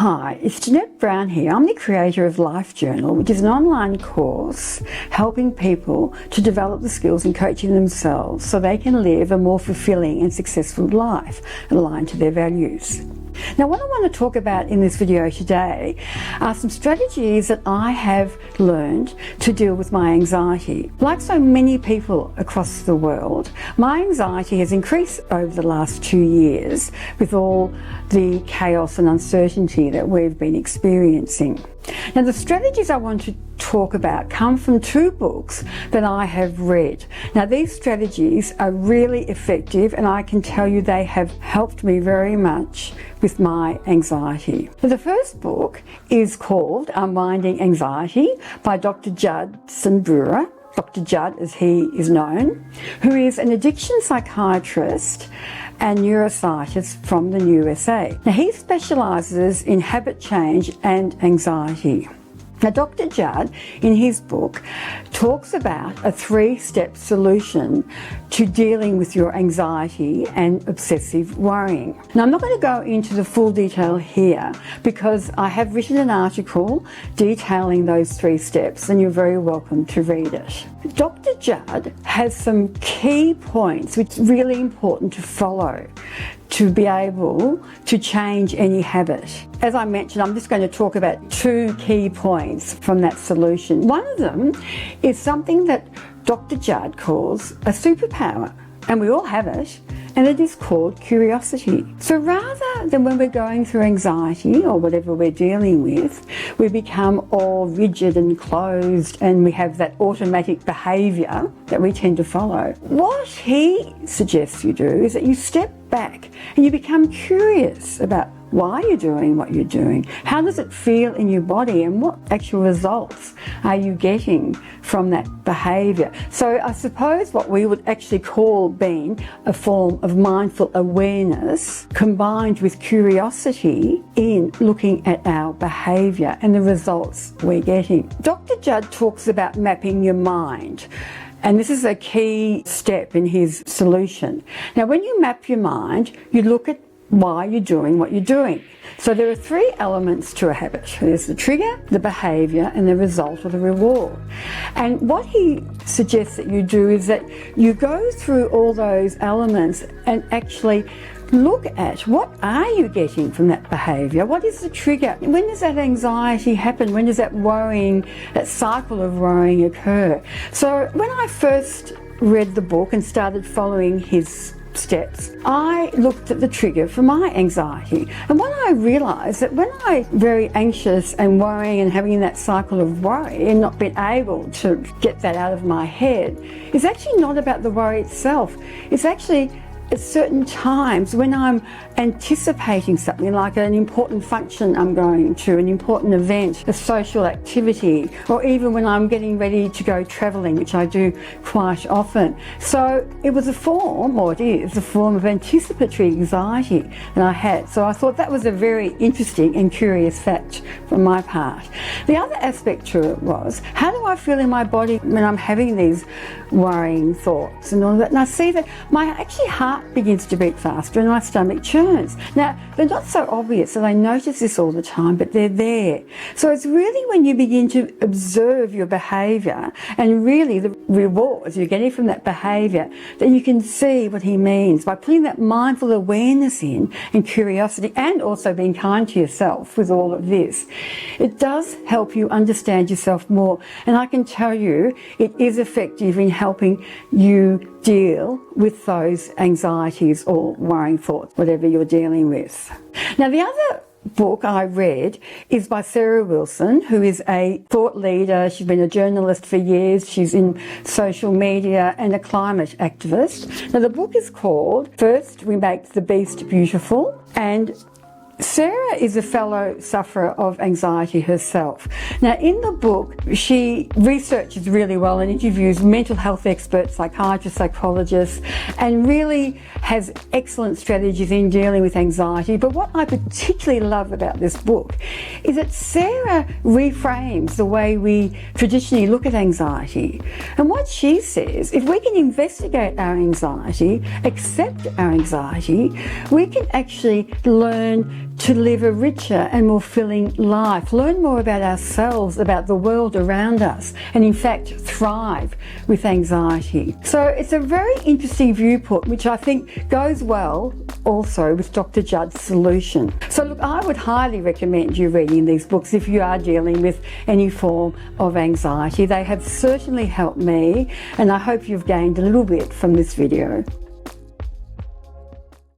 Hi, it's Jeanette Brown here. I'm the creator of Life Journal, which is an online course helping people to develop the skills in coaching themselves so they can live a more fulfilling and successful life aligned to their values. Now, what I want to talk about in this video today are some strategies that I have learned to deal with my anxiety. Like so many people across the world, my anxiety has increased over the last 2 years with all the chaos and uncertainty that we've been experiencing. Now, the strategies I want to talk about come from 2 books that I have read. Now, these strategies are really effective, and I can tell you they have helped me very much with my anxiety. The first book is called Unminding Anxiety by Dr. Judson Brewer, Dr. Judd as he is known, who is an addiction psychiatrist and neuroscientist from the USA. Now, he specialises in habit change and anxiety. Now, Dr. Judd, in his book, talks about a 3-step solution to dealing with your anxiety and obsessive worrying. Now, I'm not going to go into the full detail here because I have written an article detailing those 3 steps, and you're very welcome to read it. Dr. Judd has some key points which are really important to follow to be able to change any habit. As I mentioned, I'm just going to talk about 2 key points from that solution. One of them is something that Dr. Judd calls a superpower, and we all have it, and it is called curiosity. So rather than when we're going through anxiety or whatever we're dealing with, we become all rigid and closed and we have that automatic behaviour that we tend to follow. What he suggests you do is that you step back and you become curious about why you're doing what you're doing. How does it feel in your body, and what actual results are you getting from that behaviour? So I suppose what we would actually call being a form of mindful awareness combined with curiosity in looking at our behaviour and the results we're getting. Dr. Judd talks about mapping your mind. And this is a key step in his solution. Now, when you map your mind, you look at why you're doing what you're doing. So there are 3 elements to a habit. There's the trigger, the behaviour, and the result or the reward. And what he suggests that you do is that you go through all those elements and actually look at what are you getting from that behaviour? What is the trigger? When does that anxiety happen? When does that worrying, that cycle of worrying occur? So when I first read the book and started following his steps, I looked at the trigger for my anxiety. And what I realised that when I'm very anxious and worrying and having that cycle of worry and not being able to get that out of my head, it's actually not about the worry itself. It's actually at certain times when I'm anticipating something like an important function I'm going to, an important event, a social activity, or even when I'm getting ready to go travelling, which I do quite often. So it was a form, or it is a form of anticipatory anxiety that I had. So I thought that was a very interesting and curious fact from my part. The other aspect to it was, how do I feel in my body when I'm having these worrying thoughts and all that? And I see that my actually heart begins to beat faster and my stomach churns. Now, they're not so obvious and I notice this all the time, but they're there. So it's really when you begin to observe your behaviour and really the rewards you're getting from that behaviour that you can see what he means by putting that mindful awareness in and curiosity, and also being kind to yourself with all of this. It does help you understand yourself more, and I can tell you it is effective in helping you deal with those anxieties or worrying thoughts, whatever you're dealing with. Now, the other book I read is by Sarah Wilson, who is a thought leader. She's been a journalist for years. She's in social media and a climate activist. Now, the book is called First We Make the Beast Beautiful, and Sarah is a fellow sufferer of anxiety herself. Now, in the book, she researches really well and interviews mental health experts, psychiatrists, psychologists, and really has excellent strategies in dealing with anxiety. But what I particularly love about this book is that Sarah reframes the way we traditionally look at anxiety. And what she says, if we can investigate our anxiety, accept our anxiety, we can actually learn to live a richer and more fulfilling life, learn more about ourselves, about the world around us, and in fact thrive with anxiety. So it's a very interesting viewpoint, which I think goes well also with Dr. Judd's solution. So look, I would highly recommend you reading these books if you are dealing with any form of anxiety. They have certainly helped me, and I hope you've gained a little bit from this video.